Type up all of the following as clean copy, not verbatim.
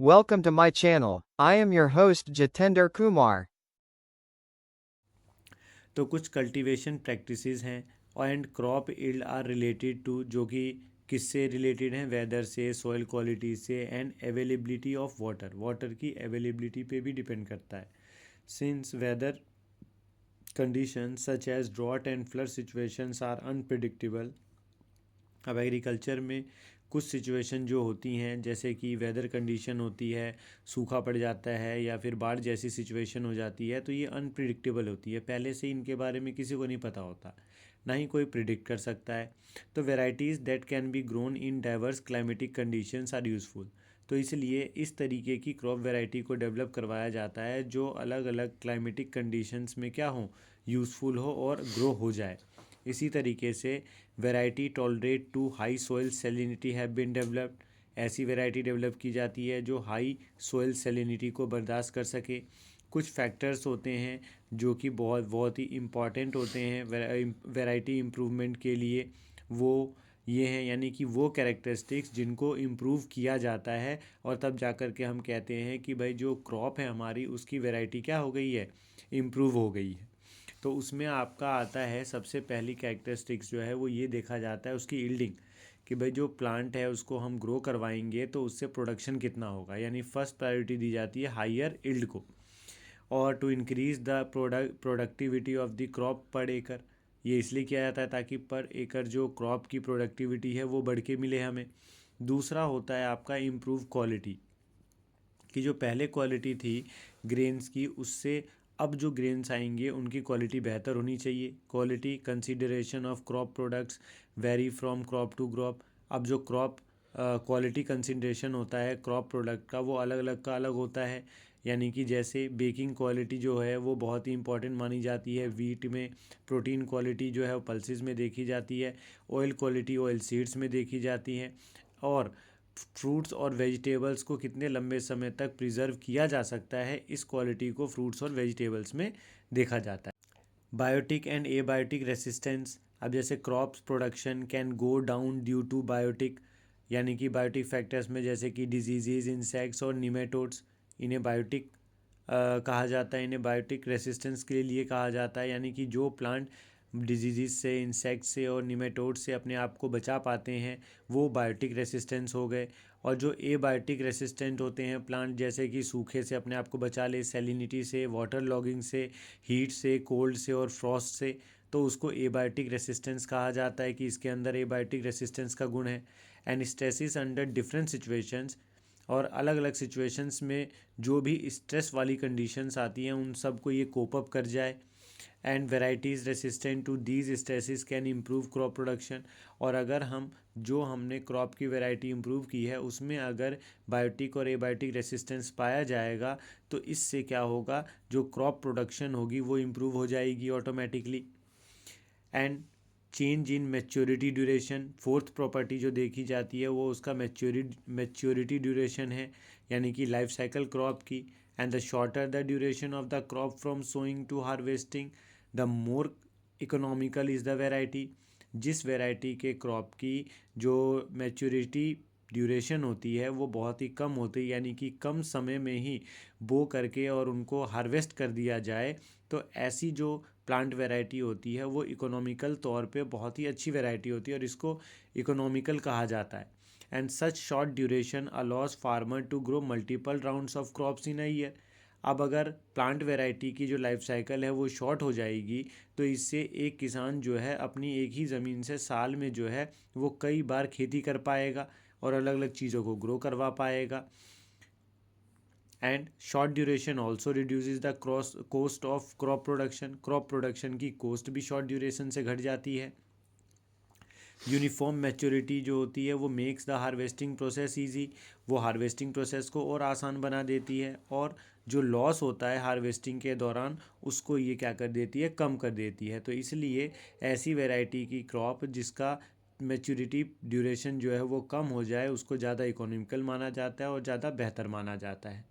Welcome to my channel. I am your host Jitender Kumar. तो कुछ cultivation practices हैं and crop yield are related to, जो कि किससे रिलेटेड हैं? वेदर से, सॉइल क्वालिटी से and availability of water. Water की अवेलेबिलिटी पे भी डिपेंड करता है। Since weather conditions such as drought and flood situations are unpredictable. अब एग्रीकल्चर में कुछ सिचुएशन जो होती हैं, जैसे कि वेदर कंडीशन होती है, सूखा पड़ जाता है या फिर बाढ़ जैसी सिचुएशन हो जाती है, तो ये अनप्रिडिक्टेबल होती है। पहले से इनके बारे में किसी को नहीं पता होता, ना ही कोई प्रिडिक्ट कर सकता है। तो varieties that can be grown in diverse climatic conditions are useful. तो इसलिए इस तरीके की क्रॉप वैरायटी को डेवलप करवाया जाता है जो अलग अलग क्लाइमेटिक कंडीशंस में क्या हो, यूज़फुल हो और ग्रो हो जाए। इसी तरीके से variety tolerate to high soil salinity have been developed. ऐसी वैरायटी डेवलप की जाती है जो हाई सोइल सेलिनिटी को बर्दाश्त कर सके। कुछ फैक्टर्स होते हैं जो कि बहुत बहुत ही इम्पॉर्टेंट होते हैं वैरायटी इम्प्रूवमेंट के लिए। वो ये हैं, यानी कि वो कैरेक्टरिस्टिक्स जिनको इम्प्रूव किया जाता है और तब जा कर के हम कहते हैं कि भाई जो क्रॉप है हमारी उसकी वैरायटी क्या हो गई है, इम्प्रूव हो गई है। तो उसमें आपका आता है सबसे पहली कैरेक्टरिस्टिक्स जो है वो ये देखा जाता है उसकी यील्डिंग, कि भाई जो प्लांट है उसको हम ग्रो करवाएंगे तो उससे प्रोडक्शन कितना होगा, यानी फर्स्ट प्रायोरिटी दी जाती है हायर यील्ड को। और to increase the productivity of the crop per acre. ये इसलिए किया जाता है ताकि पर एकड़ जो क्रॉप की प्रोडक्टिविटी है वो बढ़ के मिले हमें। दूसरा होता है आपका इम्प्रूव क्वालिटी, कि जो पहले क्वालिटी थी ग्रेन्स की, उससे अब जो ग्रेन्स आएंगे उनकी क्वालिटी बेहतर होनी चाहिए। Quality consideration of crop products vary from crop to crop. अब जो क्रॉप क्वालिटी कंसीडरेशन होता है क्रॉप प्रोडक्ट का, वो अलग अलग का अलग होता है। यानी कि जैसे बेकिंग क्वालिटी जो है वो बहुत ही इंपॉर्टेंट मानी जाती है वीट में। प्रोटीन क्वालिटी जो है वो पल्सेस में देखी जाती है। ऑयल क्वालिटी ऑयल सीड्स में देखी जाती है। और फ्रूट्स और वेजिटेबल्स को कितने लंबे समय तक प्रिजर्व किया जा सकता है, इस क्वालिटी को फ्रूट्स और वेजिटेबल्स में देखा जाता है। Biotic and abiotic resistance. अब जैसे crops production can go down due to biotic, यानी कि बायोटिक फैक्टर्स में जैसे कि डिजीजेज, इंसेक्ट्स और निमेटोड्स, इन्हें बायोटिक कहा जाता है। इन्हें बायोटिक रेसिस्टेंस के लिए कहा जाता है, यानी कि जो प्लांट डिजीज़ से, इंसेक्ट से और निमेटोड से अपने आप को बचा पाते हैं वो बायोटिक रेसिस्टेंस हो गए। और जो ए बायोटिक रेसिस्टेंट होते हैं प्लांट, जैसे कि सूखे से अपने आप को बचा ले, सेलिनिटी से, वाटर लॉगिंग से, हीट से, कोल्ड से और फ्रॉस्ट से, तो उसको एबायोटिक रेसिस्टेंस कहा जाता है कि इसके अंदर एबायोटिक रेसिस्टेंस का गुण है। And stresses under different situations, और अलग अलग सिचुएशंस में जो भी स्ट्रेस वाली कंडीशंस आती हैं उन सब को ये कोप अप कर जाए। And varieties resistant to these stresses can improve crop production. और अगर हम जो हमने क्रॉप की वैरायटी इम्प्रूव की है उसमें अगर बायोटिक और एबायोटिक रेसिस्टेंस पाया जाएगा तो इससे क्या होगा, जो क्रॉप प्रोडक्शन होगी वो इम्प्रूव हो जाएगी automatically. And change in maturity duration, fourth property जो देखी जाती है वो उसका मैच्योरिटी ड्यूरेशन है, यानी कि लाइफ साइकिल क्रॉप की। And the shorter the duration of the crop from sowing to harvesting, the more economical is the variety. जिस वेराइटी के क्रॉप की जो मैच्योरिटी ड्यूरेशन होती है वो बहुत ही कम होती है, यानी कि कम समय में ही बो करके और उनको हार्वेस्ट कर दिया जाए, तो ऐसी जो प्लांट वैरायटी होती है वो इकोनॉमिकल तौर पे बहुत ही अच्छी वैरायटी होती है और इसको इकोनॉमिकल कहा जाता है। And such short duration allows farmer to grow multiple rounds of crops in a year. अब अगर प्लांट वैरायटी की जो लाइफ साइकिल है वो शॉर्ट हो जाएगी तो इससे एक किसान जो है अपनी एक ही ज़मीन से साल में जो है वो कई बार खेती कर पाएगा और अलग अलग चीज़ों को ग्रो करवा पाएगा। And short duration also reduces the gross cost of crop production. Crop production की कोस्ट भी शॉर्ट ड्यूरेशन से घट जाती है। यूनिफॉर्म मैच्योरिटी जो होती है वो makes the harvesting process easy, वो हार्वेस्टिंग प्रोसेस को और आसान बना देती है। और जो लॉस होता है हार्वेस्टिंग के दौरान उसको ये क्या कर देती है, कम कर देती है। तो इसलिए ऐसी वैरायटी की क्रॉप जिसका मैच्योरिटी ड्यूरेशन जो है वो कम हो जाए उसको ज़्यादा इकोनॉमिकल माना जाता है और ज़्यादा बेहतर माना जाता है।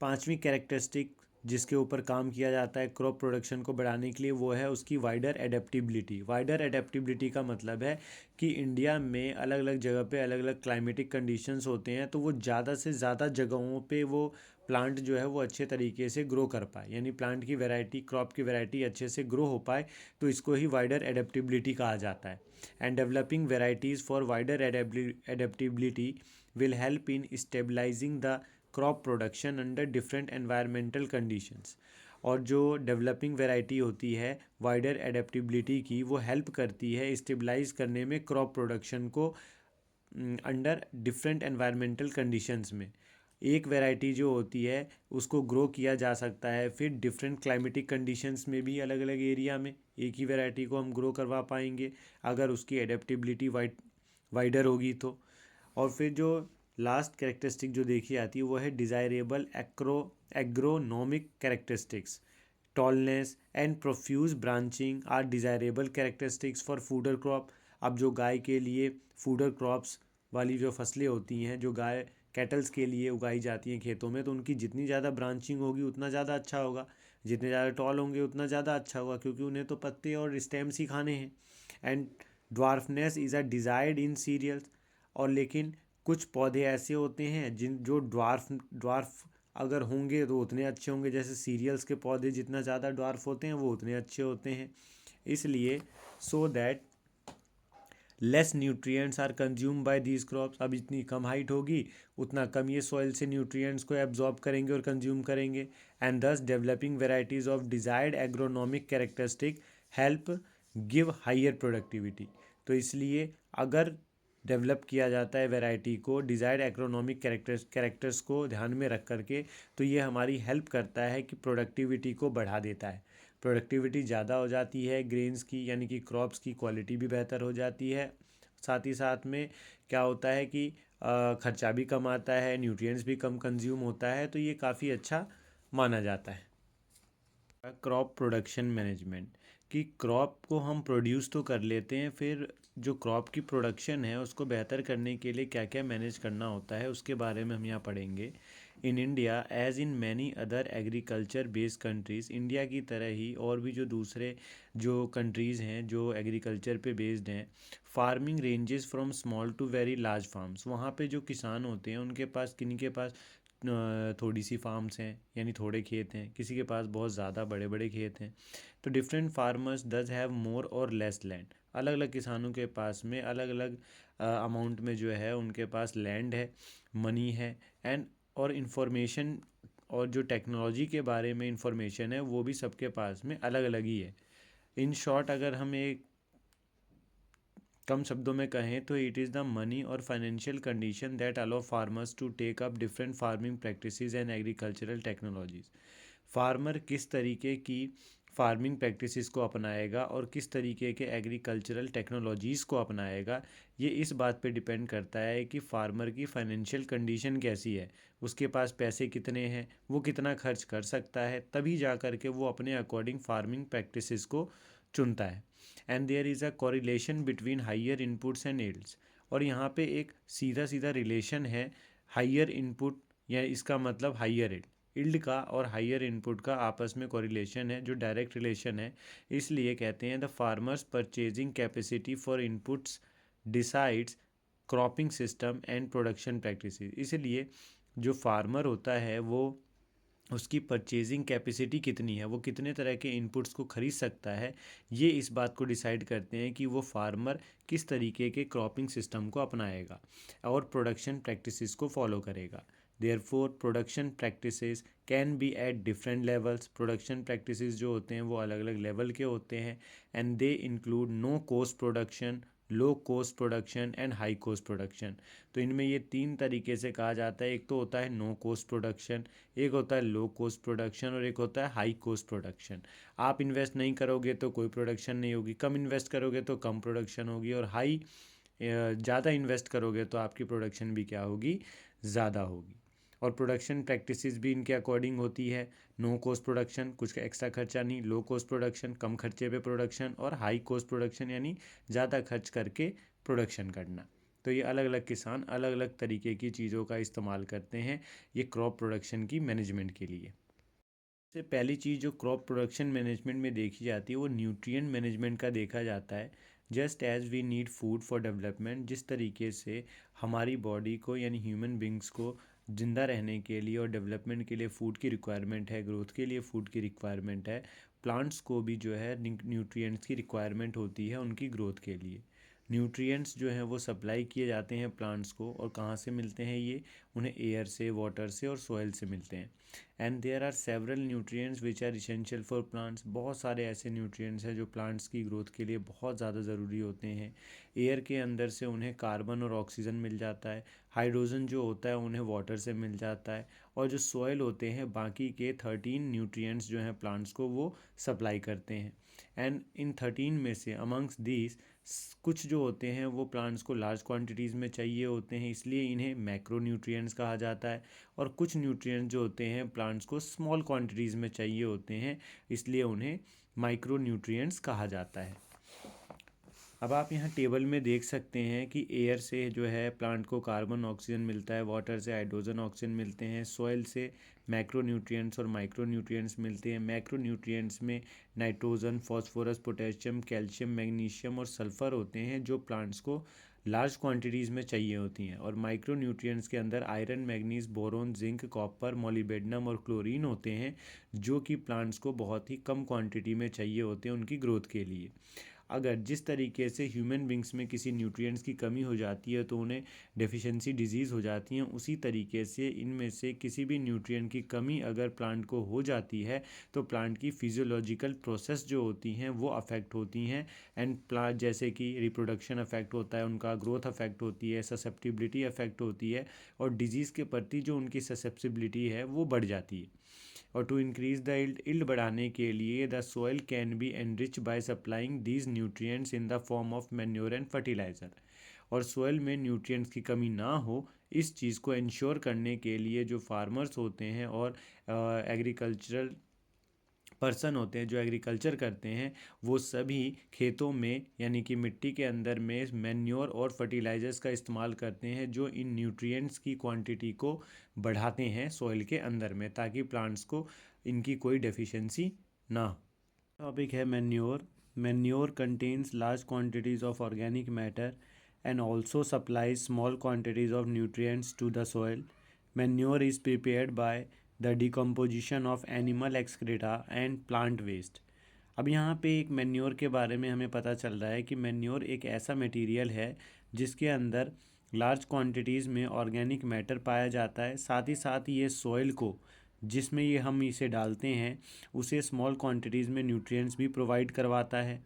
पांचवी कैरेक्टरिस्टिक जिसके ऊपर काम किया जाता है क्रॉप प्रोडक्शन को बढ़ाने के लिए, वो है उसकी वाइडर एडेप्टिबिलिटी। वाइडर एडेप्टिबिलिटी का मतलब है कि इंडिया में अलग अलग जगह पे अलग अलग क्लाइमेटिक कंडीशंस होते हैं, तो वो ज़्यादा से ज़्यादा जगहों पे वो प्लांट जो है वो अच्छे तरीके से ग्रो कर पाए, यानी प्लांट की वैरायटी, क्रॉप की वैरायटी अच्छे से ग्रो हो पाए, तो इसको ही वाइडर एडेप्टिबिलिटी कहा जाता है। And developing varieties for wider adaptability will help in stabilizing the crop production under different environmental conditions। और जो डेवलपिंग वैरायटी होती है वाइडर एडेप्टिबिलिटी की, वो हेल्प करती है स्टेबलाइज करने में क्रॉप प्रोडक्शन को अंडर डिफरेंट एनवायरमेंटल कंडीशंस में। एक वैरायटी जो होती है उसको ग्रो किया जा सकता है फिर डिफरेंट क्लाइमेटिक कंडीशंस में भी, अलग अलग एरिया में एक ही वैरायटी को हम ग्रो करवा पाएंगे अगर उसकी एडेप्टिबिलिटी वाइडर होगी तो। और फिर जो लास्ट कैरेक्टरिस्टिक जो देखी जाती है वो है desirable agronomic characteristics. Tallness and profuse branching are desirable characteristics for fodder crop. अब जो गाय के लिए फूडर क्रॉप्स वाली जो फसलें होती हैं, जो गाय कैटल्स के लिए उगाई जाती हैं खेतों में, तो उनकी जितनी ज़्यादा ब्रांचिंग होगी उतना ज़्यादा अच्छा होगा, जितने ज़्यादा टॉल होंगे उतना ज़्यादा अच्छा होगा, क्योंकि उन्हें तो पत्ते और स्टेम्स ही खाने हैं। And dwarfness is a desired in cereals. और लेकिन कुछ पौधे ऐसे होते हैं जो ड्वार्फ अगर होंगे तो उतने अच्छे होंगे, जैसे सीरियल्स के पौधे जितना ज़्यादा ड्वार्फ होते हैं वो उतने अच्छे होते हैं। इसलिए so that less nutrients are consume by these crops. अब इतनी कम हाइट होगी उतना कम ये सॉइल से न्यूट्रिएंट्स को एब्जॉर्ब करेंगे और कंज्यूम करेंगे। एंड दस developing varieties of desired agronomic characteristic help give higher productivity. तो इसलिए अगर डेवलप किया जाता है वैरायटी को डिज़ायर्ड एग्रोनॉमिक कैरेक्टर्स को ध्यान में रख करके, तो ये हमारी हेल्प करता है कि प्रोडक्टिविटी को बढ़ा देता है। प्रोडक्टिविटी ज़्यादा हो जाती है ग्रेन्स की, यानी कि क्रॉप्स की क्वालिटी भी बेहतर हो जाती है। साथ ही साथ में क्या होता है कि खर्चा भी कम आता है, न्यूट्रिएंट्स भी कम कंज्यूम होता है, तो ये काफ़ी अच्छा माना जाता है। क्रॉप प्रोडक्शन मैनेजमेंट, कि क्रॉप को हम प्रोड्यूस तो कर लेते हैं, फिर जो क्रॉप की प्रोडक्शन है उसको बेहतर करने के लिए क्या क्या मैनेज करना होता है उसके बारे में हम यहाँ पढ़ेंगे। In India as in many other agriculture based countries, India की तरह ही और भी जो दूसरे जो कंट्रीज़ हैं जो एग्रीकल्चर पे बेस्ड हैं, farming ranges from small to very large farms. वहाँ पे जो किसान होते हैं उनके पास, किन के पास थोड़ी सी फार्म्स हैं यानी थोड़े खेत हैं, किसी के पास बहुत ज़्यादा बड़े बड़े खेत हैं। तो different farmers does have more और लेस लैंड। अलग अलग किसानों के पास में अलग अलग अमाउंट में जो है उनके पास लैंड है, मनी है, एंड और इन्फॉर्मेशन और जो टेक्नोलॉजी के बारे में इंफॉर्मेशन है वो भी सबके पास में अलग अलग ही है। इन शॉर्ट अगर हम एक कम शब्दों में कहें तो इट इज़ द मनी और financial condition that allow farmers to take up different farming practices and agricultural technologies. Farmer किस तरीके की फार्मिंग प्रैक्टिसेस को अपनाएगा और किस तरीके के एग्रीकल्चरल टेक्नोलॉजीज़ को अपनाएगा, ये इस बात पे डिपेंड करता है कि फार्मर की फाइनेंशियल कंडीशन कैसी है, उसके पास पैसे कितने हैं, वो कितना खर्च कर सकता है, तभी जा कर के वो अपने अकॉर्डिंग फार्मिंग प्रैक्टिसेस को चुनता है। And there is a correlation between higher inputs and yields. और यहाँ पे एक सीधा सीधा रिलेशन है हाइयर इनपुट या इसका मतलब हाइयर यील्ड का और हाइयर इनपुट का आपस में कोरिलेशन है, जो डायरेक्ट रिलेशन है। इसलिए कहते हैं the farmers purchasing capacity for inputs decides cropping system and production practices. इसलिए जो फार्मर होता है वो उसकी परचेजिंग कैपेसिटी कितनी है, वो कितने तरह के इनपुट्स को खरीद सकता है, ये इस बात को डिसाइड करते हैं कि वो फार्मर किस तरीके के क्रॉपिंग सिस्टम को अपनाएगा और प्रोडक्शन प्रैक्टिसेस को फॉलो करेगा। Therefore production practices can be at different levels. Production practices जो होते हैं वो अलग अलग लेवल के होते हैं। And they include no cost production, low cost production and high cost production. तो इनमें ये तीन तरीके से कहा जाता है, एक तो होता है नो कॉस्ट प्रोडक्शन, एक होता है लो कॉस्ट प्रोडक्शन और एक होता है हाई कॉस्ट प्रोडक्शन। आप इन्वेस्ट नहीं करोगे तो कोई प्रोडक्शन नहीं होगी, कम इन्वेस्ट करोगे तो कम प्रोडक्शन होगी, और हाई ज़्यादा इन्वेस्ट करोगे तो आपकी प्रोडक्शन भी क्या होगी, ज़्यादा होगी। और प्रोडक्शन प्रैक्टिसेस भी इनके अकॉर्डिंग होती है। नो कॉस्ट प्रोडक्शन, कुछ एक्स्ट्रा खर्चा नहीं, लो कॉस्ट प्रोडक्शन, कम खर्चे पे प्रोडक्शन, और हाई कॉस्ट प्रोडक्शन यानी ज़्यादा खर्च करके प्रोडक्शन करना। तो ये अलग अलग किसान अलग अलग तरीके की चीज़ों का इस्तेमाल करते हैं ये क्रॉप प्रोडक्शन की मैनेजमेंट के लिए। से पहली चीज़ जो क्रॉप प्रोडक्शन मैनेजमेंट में देखी जाती है वो न्यूट्रिएंट मैनेजमेंट का देखा जाता है। Just as we need food for development, जिस तरीके से हमारी बॉडी को यानी ह्यूमन बींग्स को जिंदा रहने के लिए और डेवलपमेंट के लिए फूड की रिक्वायरमेंट है, ग्रोथ के लिए फूड की रिक्वायरमेंट है, प्लांट्स को भी जो है न्यूट्रिएंट्स की रिक्वायरमेंट होती है उनकी ग्रोथ के लिए। न्यूट्रिएंट्स जो हैं वो सप्लाई किए जाते हैं प्लांट्स को, और कहाँ से मिलते हैं ये? उन्हें एयर से, वाटर से और सॉइल से मिलते हैं। And there are several nutrients which are essential for plants. बहुत सारे ऐसे न्यूट्रिएंट्स हैं जो प्लांट्स की ग्रोथ के लिए बहुत ज़्यादा ज़रूरी होते हैं। एयर के अंदर से उन्हें कार्बन और ऑक्सीजन मिल जाता है, हाइड्रोजन जो होता है उन्हें वाटर से मिल जाता है, और जो सॉइल होते हैं बाकी के 13 न्यूट्रिएंट्स जो हैं प्लांट्स को वो सप्लाई करते हैं। एंड इन 13 में से अमंग्स दीज कुछ जो होते हैं वो प्लांट्स को लार्ज क्वांटिटीज़ में चाहिए होते हैं, इसलिए इन्हें मैक्रो न्यूट्रिएंट्स कहा जाता है। और कुछ न्यूट्रिएंट्स जो होते हैं प्लांट्स को स्मॉल क्वांटिटीज़ में चाहिए होते हैं, इसलिए उन्हें माइक्रो न्यूट्रिएंट्स कहा जाता है। अब आप यहाँ टेबल में देख सकते हैं कि एयर से जो है प्लांट को कार्बन ऑक्सीजन मिलता है, वाटर से हाइड्रोजन ऑक्सीजन मिलते हैं, सॉइल से मैक्रो न्यूट्रिएंट्स और माइक्रो न्यूट्रिएंट्स मिलते हैं। मैक्रो न्यूट्रिएंट्स में nitrogen, phosphorus, potassium, calcium, magnesium और सल्फर होते हैं जो प्लांट्स को लार्ज क्वांटिटीज़ में चाहिए होती हैं। और माइक्रो न्यूट्रिएंट्स के अंदर iron, manganese, boron, zinc, copper, molybdenum और क्लोरीन होते हैं जो कि प्लांट्स को बहुत ही कम क्वांटिटी में चाहिए होते हैं उनकी ग्रोथ के लिए। अगर जिस तरीके से ह्यूमन बींग्स में किसी न्यूट्रिएंट्स की कमी हो जाती है तो उन्हें डेफिशिएंसी डिजीज़ हो जाती हैं, उसी तरीके से इनमें से किसी भी न्यूट्रिएंट की कमी अगर प्लांट को हो जाती है तो प्लांट की फिजियोलॉजिकल प्रोसेस जो होती हैं वो अफेक्ट होती हैं। एंड प्लांट जैसे कि रिप्रोडक्शन अफेक्ट होता है, उनका ग्रोथ अफेक्ट होती है, ससेप्टिबिलिटी अफेक्ट होती है, और डिजीज़ के प्रति जो उनकी ससेप्टिबिलिटी है वो बढ़ जाती है। और टू इंक्रीज द इल्ड बढ़ाने के लिए the soil can be enrich by supplying these nutrients in the form of manure and fertiliser. और सोइल में न्यूट्रिएंट्स की कमी ना हो इस चीज़ को इंश्योर करने के लिए जो फार्मर्स होते हैं और एग्रीकल्चरल पर्सन होते हैं जो एग्रीकल्चर करते हैं वो सभी खेतों में यानी कि मिट्टी के अंदर में मैन्योर और फर्टिलाइजर्स का इस्तेमाल करते हैं जो इन न्यूट्रिएंट्स की क्वांटिटी को बढ़ाते हैं सॉइल के अंदर में, ताकि प्लांट्स को इनकी कोई डेफिशिएंसी ना हो। टॉपिक है manure. Manure contains large quantities of organic matter and also supplies small quantities of nutrients to the soil. Manure is prepared by the decomposition of animal excreta and plant waste. अब यहाँ पे एक manure के बारे में हमें पता चल रहा है कि मैन्योर एक ऐसा मटेरियल है जिसके अंदर लार्ज क्वांटिटीज़ में ऑर्गेनिक मैटर पाया जाता है, साथ ही साथ ये सॉइल को जिसमें ये हम इसे डालते हैं उसे स्मॉल क्वांटिटीज़ में न्यूट्रिएंट्स भी प्रोवाइड करवाता है।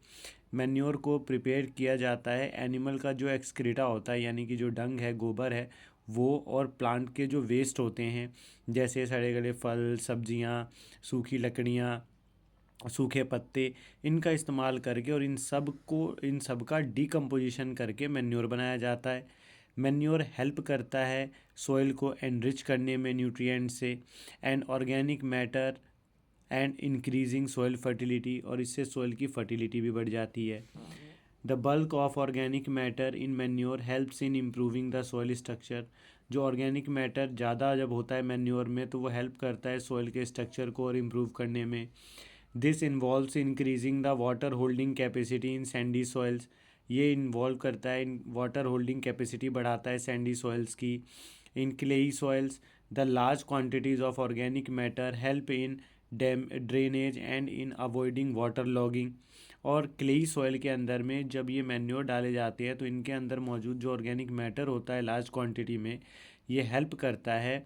मैन्योर को प्रिपेयर किया जाता है एनिमल का जो एक्सक्रीटा होता है यानी कि जो डंग है, गोबर है वो, और प्लांट के जो वेस्ट होते हैं जैसे सड़े गले फल, सब्जियां, सूखी लकड़ियां, सूखे पत्ते, इनका इस्तेमाल करके और इन सब का डिकम्पोजिशन करके मैन्योर बनाया जाता है। मैन्योर हेल्प करता है सॉइल को एनरिच करने में न्यूट्रिएंट से and organic matter and increasing soil fertility, और इससे सॉइल की फर्टिलिटी भी बढ़ जाती है। The bulk of organic matter in manure helps in improving the soil structure. जो ऑर्गेनिक मैटर ज़्यादा जब होता है मैन्योर में तो वो हेल्प करता है सॉइल के स्ट्रक्चर को और इम्प्रूव करने में। This involves increasing the water holding capacity in Sandy soils. ये इन्वॉल्व करता है इन वाटर होल्डिंग कैपेसिटी बढ़ाता है सैंडी सॉइल्स की। In clayey soils the large quantities of organic matter help in drainage and in avoiding water logging. और clayey soil के अंदर में जब ये मैन्योर डाले जाते हैं तो इनके अंदर मौजूद जो ऑर्गेनिक मैटर होता है लार्ज क्वांटिटी में, ये हेल्प करता है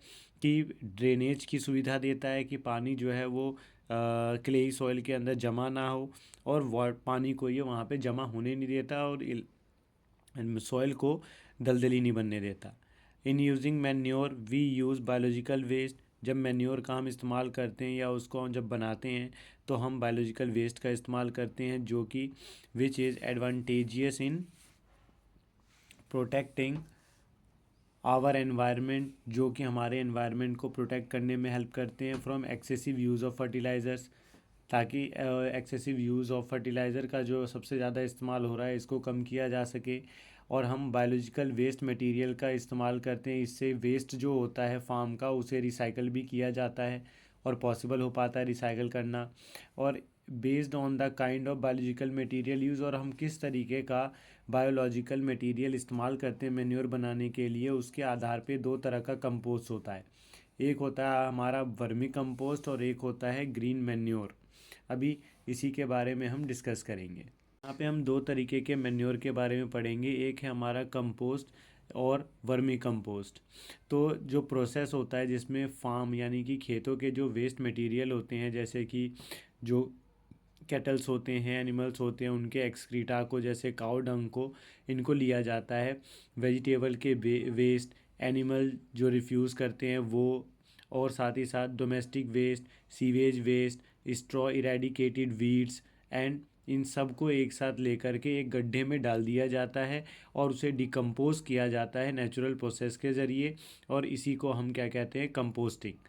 कि ड्रेनेज की सुविधा देता है कि पानी जो है वो क्लेई सॉइल के अंदर जमा ना हो, और पानी को ये वहाँ पे जमा होने नहीं देता और सॉइल को दलदली नहीं बनने देता। In using manure we use biological waste. जब मैन्योर का हम इस्तेमाल करते हैं या उसको हम जब बनाते हैं तो हम बायोलॉजिकल वेस्ट का इस्तेमाल करते हैं जो कि which is advantageous in protecting our environment, जो कि हमारे एनवायरनमेंट को प्रोटेक्ट करने में हेल्प करते हैं from excessive use of fertilisers, ताकि एक्सेसिव यूज़ ऑफ फर्टिलाइज़र का जो सबसे ज़्यादा इस्तेमाल हो रहा है इसको कम किया जा सके। और हम बायोलॉजिकल वेस्ट मटेरियल का इस्तेमाल करते हैं, इससे वेस्ट जो होता है फार्म का उसे रिसाइकल भी किया जाता है और पॉसिबल हो पाता है रिसाइकल करना। और based on the kind of biological material use, और हम किस तरीके का बायोलॉजिकल मटेरियल इस्तेमाल करते हैं मैन्योर बनाने के लिए, उसके आधार पे दो तरह का कंपोस्ट होता है। एक होता है हमारा वर्मी कंपोस्ट और एक होता है ग्रीन मैन्योर। अभी इसी के बारे में हम डिस्कस करेंगे। यहाँ पे हम दो तरीके के मैन्योर के बारे में पढ़ेंगे, एक है हमारा कंपोस्ट और वर्मी कंपोस्ट। तो जो प्रोसेस होता है जिसमें फार्म यानी कि खेतों के जो वेस्ट मटेरियल होते हैं, जैसे कि जो कैटल्स होते हैं, एनिमल्स होते हैं, उनके एक्सक्रीटा को, जैसे काउ डंग को, इनको लिया जाता है। वेजिटेबल के वेस्ट, एनिमल जो रिफ्यूज़ करते हैं वो, और साथ ही साथ domestic waste, sewage waste, straw eradicated weeds and इन सब को एक साथ लेकर के एक गड्ढे में डाल दिया जाता है और उसे डिकम्पोज किया जाता है नेचुरल प्रोसेस के ज़रिए, और इसी को हम क्या कहते हैं, कंपोस्टिंग।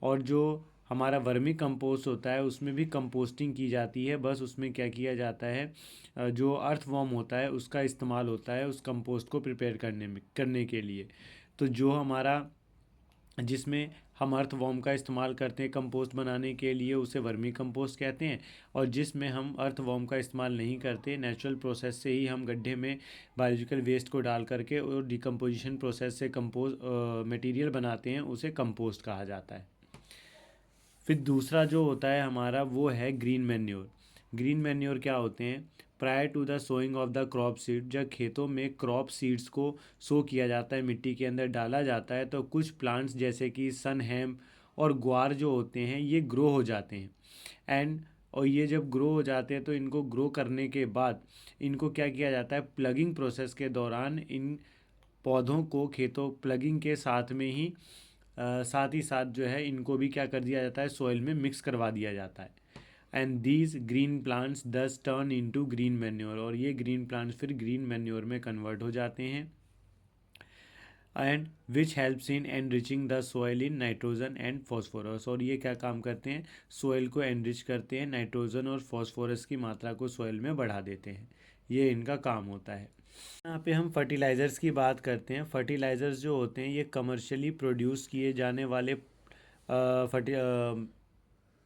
और जो हमारा वर्मी कंपोस्ट होता है उसमें भी कंपोस्टिंग की जाती है, बस उसमें क्या किया जाता है, जो अर्थ वॉर्म होता है उसका इस्तेमाल होता है उस कंपोस्ट को प्रिपेयर करने के लिए। तो जो हमारा जिसमें हम अर्थ वॉर्म का इस्तेमाल करते हैं कंपोस्ट बनाने के लिए, उसे वर्मी कंपोस्ट कहते हैं। और जिसमें हम अर्थ वॉर्म का इस्तेमाल नहीं करते, नेचुरल प्रोसेस से ही हम गड्ढे में बायोलॉजिकल वेस्ट को डाल करके और डिकम्पोजिशन प्रोसेस से कंपोज मटेरियल बनाते हैं, उसे कंपोस्ट कहा जाता है। फिर दूसरा जो होता है हमारा वो है ग्रीन मैन्योर। ग्रीन मैन्योर क्या होते हैं, prior to the sowing of the crop seed, जब खेतों में क्रॉप सीड्स को सो किया जाता है, मिट्टी के अंदर डाला जाता है, तो कुछ प्लांट्स जैसे कि सन हेम्प और ग्वार जो होते हैं ये ग्रो हो जाते हैं। और ये जब ग्रो हो जाते हैं तो इनको ग्रो करने के बाद इनको क्या किया जाता है, प्लगिंग प्रोसेस के दौरान इन पौधों को खेतों प्लगिंग के साथ में ही साथ ही साथ जो है इनको भी क्या कर दिया जाता है, सॉइल में मिक्स करवा दिया जाता है। एंड दीज ग्रीन प्लांट्स दस टर्न इनटू ग्रीन मैन्योर, और ये ग्रीन प्लांट्स फिर ग्रीन मैन्योर में कन्वर्ट हो जाते हैं। And which helps in enriching the soil in nitrogen and phosphorus, और ये क्या काम करते हैं, सॉइल को एनरिच करते हैं, नाइट्रोजन और फॉस्फोरस की मात्रा को सॉइल में बढ़ा देते हैं, ये इनका काम होता है। यहाँ पे हम फर्टिलाइज़र्स की बात करते हैं। फर्टिलाइज़र्स जो होते हैं ये कमर्शियली प्रोड्यूस किए जाने वाले फर्टि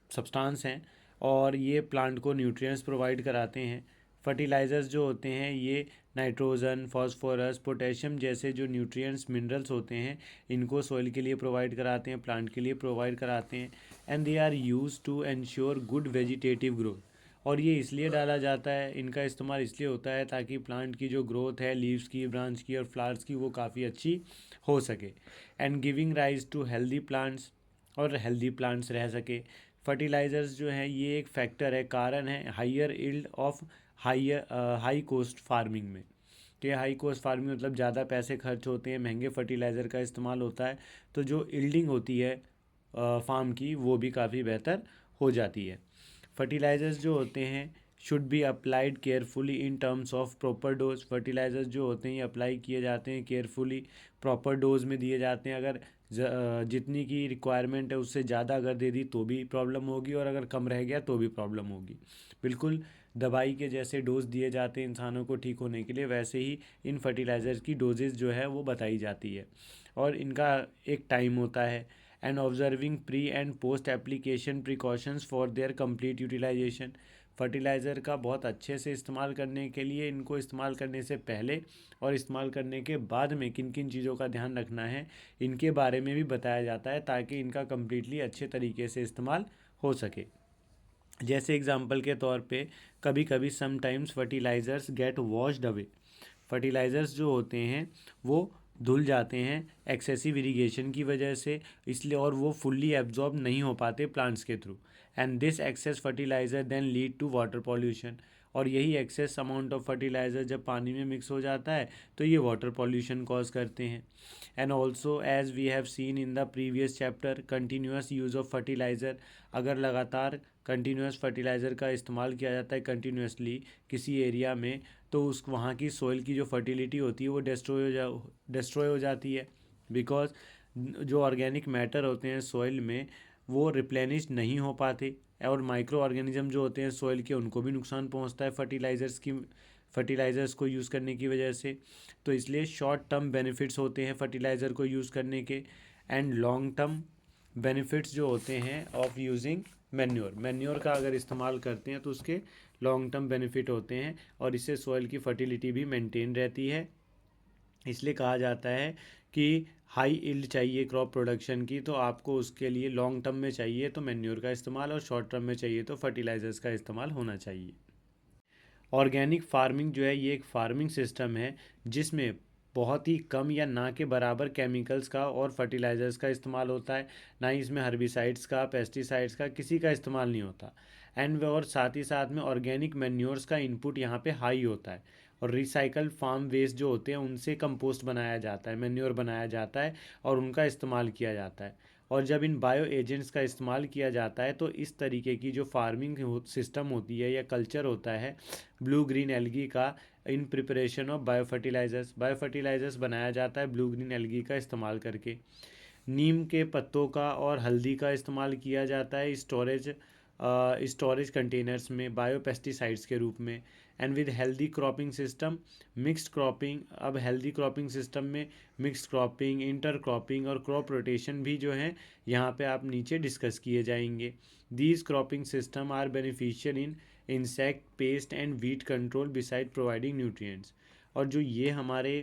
सब्सटेंस हैं, और ये प्लांट को न्यूट्रिएंट्स प्रोवाइड कराते हैं। फर्टिलाइज़र्स जो होते हैं ये नाइट्रोजन, फास्फोरस, पोटेशियम जैसे जो न्यूट्रिएंट्स, मिनरल्स होते हैं, इनको सॉइल के लिए प्रोवाइड कराते हैं, प्लांट के लिए प्रोवाइड कराते हैं। And they are use to ensure good vegetative growth, और ये इसलिए डाला जाता है, इनका इस्तेमाल इसलिए होता है ताकि प्लांट की जो ग्रोथ है लीव्स की, ब्रांच की और फ्लावर्स की, वो काफ़ी अच्छी हो सके। And giving rise to healthy plants, और हेल्दी प्लांट्स रह सके। फर्टिलाइज़र्स जो है ये एक फैक्टर है, कारण है higher yield of high cost farming में। कि हाई कॉस्ट फार्मिंग मतलब ज़्यादा पैसे खर्च होते हैं, महंगे फर्टिलाइज़र का इस्तेमाल होता है, तो जो इल्डिंग होती है फार्म की वो भी काफ़ी बेहतर हो जाती है। फर्टिलाइज़र्स जो होते हैं should be applied carefully in terms of proper dose. Fertilisers जो होते हैं ये अप्लाई किए जाते हैं केयरफुली, प्रॉपर डोज में दिए जाते हैं। अगर जितनी की रिक्वायरमेंट है उससे ज़्यादा अगर दे दी तो भी प्रॉब्लम होगी, और अगर कम रह गया तो भी प्रॉब्लम होगी। बिल्कुल दवाई के जैसे डोज दिए जाते हैं इंसानों को ठीक होने के लिए, वैसे ही इन फर्टिलाइज़र की डोजेज़ जो है वो बताई जाती है, और इनका एक टाइम होता है। And observing pre and post application precautions for their complete utilisation. Fertiliser का बहुत अच्छे से इस्तेमाल करने के लिए इनको इस्तेमाल करने से पहले और इस्तेमाल करने के बाद में किन किन चीज़ों का ध्यान रखना है, इनके बारे में भी बताया जाता है, ताकि इनका कम्प्लीटली अच्छे तरीके से इस्तेमाल हो सके। जैसे एग्जांपल के तौर पे कभी कभी sometimes fertilisers get washed away. Fertilisers जो होते हैं वो धुल जाते हैं एक्सेसिव इरिगेशन की वजह से, इसलिए, और वो फुल्ली एब्जॉर्ब नहीं हो पाते प्लांट्स के थ्रू। And this excess fertiliser then lead to water pollution, और यही एक्सेस अमाउंट ऑफ फर्टिलाइज़र जब पानी में मिक्स हो जाता है तो ये वाटर पॉल्यूशन कॉज करते हैं। And also as we have seen in the previous chapter, continuous use of fertiliser, अगर लगातार कंटिन्यूस फर्टिलाइज़र का इस्तेमाल किया जाता है कंटिन्यूसली किसी एरिया में, तो उस वहाँ की सॉइल की जो फर्टिलिटी होती है वो डिस्ट्रॉय हो जाती है, बिकॉज जो ऑर्गेनिक मैटर होते हैं सॉइल में वो रिप्लेनिश नहीं हो पाते, और माइक्रो ऑर्गेनिज्म जो होते हैं सॉइल के उनको भी नुकसान पहुंचता है फर्टिलाइज़र्स को यूज़ करने की वजह से। तो इसलिए शॉर्ट टर्म बेनिफिट्स होते हैं फर्टिलाइज़र को यूज़ करने के, एंड लॉन्ग टर्म बेनिफिट्स जो होते हैं ऑफ यूजिंग मैन्योर का अगर इस्तेमाल करते हैं तो उसके लॉन्ग टर्म बेनिफिट होते हैं और इससे सॉइल की फर्टिलिटी भी मेंटेन रहती है। इसलिए कहा जाता है कि हाई यील्ड चाहिए क्रॉप प्रोडक्शन की, तो आपको उसके लिए लॉन्ग टर्म में चाहिए तो मैन्योर का इस्तेमाल, और शॉर्ट टर्म में चाहिए तो फर्टिलाइजर्स का इस्तेमाल होना चाहिए। ऑर्गेनिक फार्मिंग जो है ये एक फार्मिंग सिस्टम है जिसमें बहुत ही कम या ना के बराबर केमिकल्स का और फर्टिलाइजर्स का इस्तेमाल होता है। ना ही इसमें हर्बिसाइड्स का, पेस्टिसाइड्स का, किसी का इस्तेमाल नहीं होता। और साथ ही साथ में ऑर्गेनिक मैन्योर्स का इनपुट यहाँ पे हाई होता है, और रिसाइकल फार्म वेस्ट जो होते हैं उनसे कंपोस्ट बनाया जाता है, मैन्योर बनाया जाता है और उनका इस्तेमाल किया जाता है। और जब इन बायो एजेंट्स का इस्तेमाल किया जाता है तो इस तरीके की जो फार्मिंग सिस्टम होती है या कल्चर होता है ब्लू ग्रीन एल्गी का, in preparation of bio fertilisers बनाया जाता है ब्लू ग्रीन एल्गी का इस्तेमाल करके। नीम के पत्तों का और हल्दी का इस्तेमाल किया जाता है स्टोरेज कंटेनर्स में बायो पेस्टिसाइड्स के रूप में। And with healthy cropping system mixed cropping, अब हेल्दी क्रॉपिंग सिस्टम में मिक्स्ड क्रॉपिंग, इंटर क्रॉपिंग और क्रॉप रोटेशन भी जो है यहाँ पे आप नीचे डिस्कस किए जाएंगे। These cropping system are beneficial in insect pest and weed control beside providing nutrients. और जो ये हमारे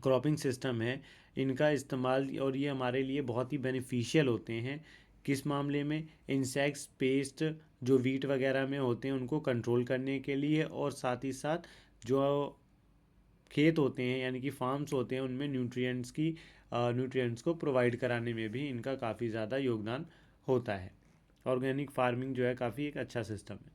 क्रॉपिंग सिस्टम है इनका इस्तेमाल, और ये हमारे लिए बहुत ही बेनिफिशियल होते हैं किस मामले में, इंसेक्ट्स पेस्ट जो वीट वगैरह में होते हैं उनको कंट्रोल करने के लिए, और साथ ही साथ जो खेत होते हैं यानी कि फार्म्स होते हैं उनमें न्यूट्रिएंट्स को प्रोवाइड कराने में भी इनका काफ़ी ज़्यादा योगदान होता है। ऑर्गेनिक फार्मिंग जो है काफ़ी एक अच्छा सिस्टम है।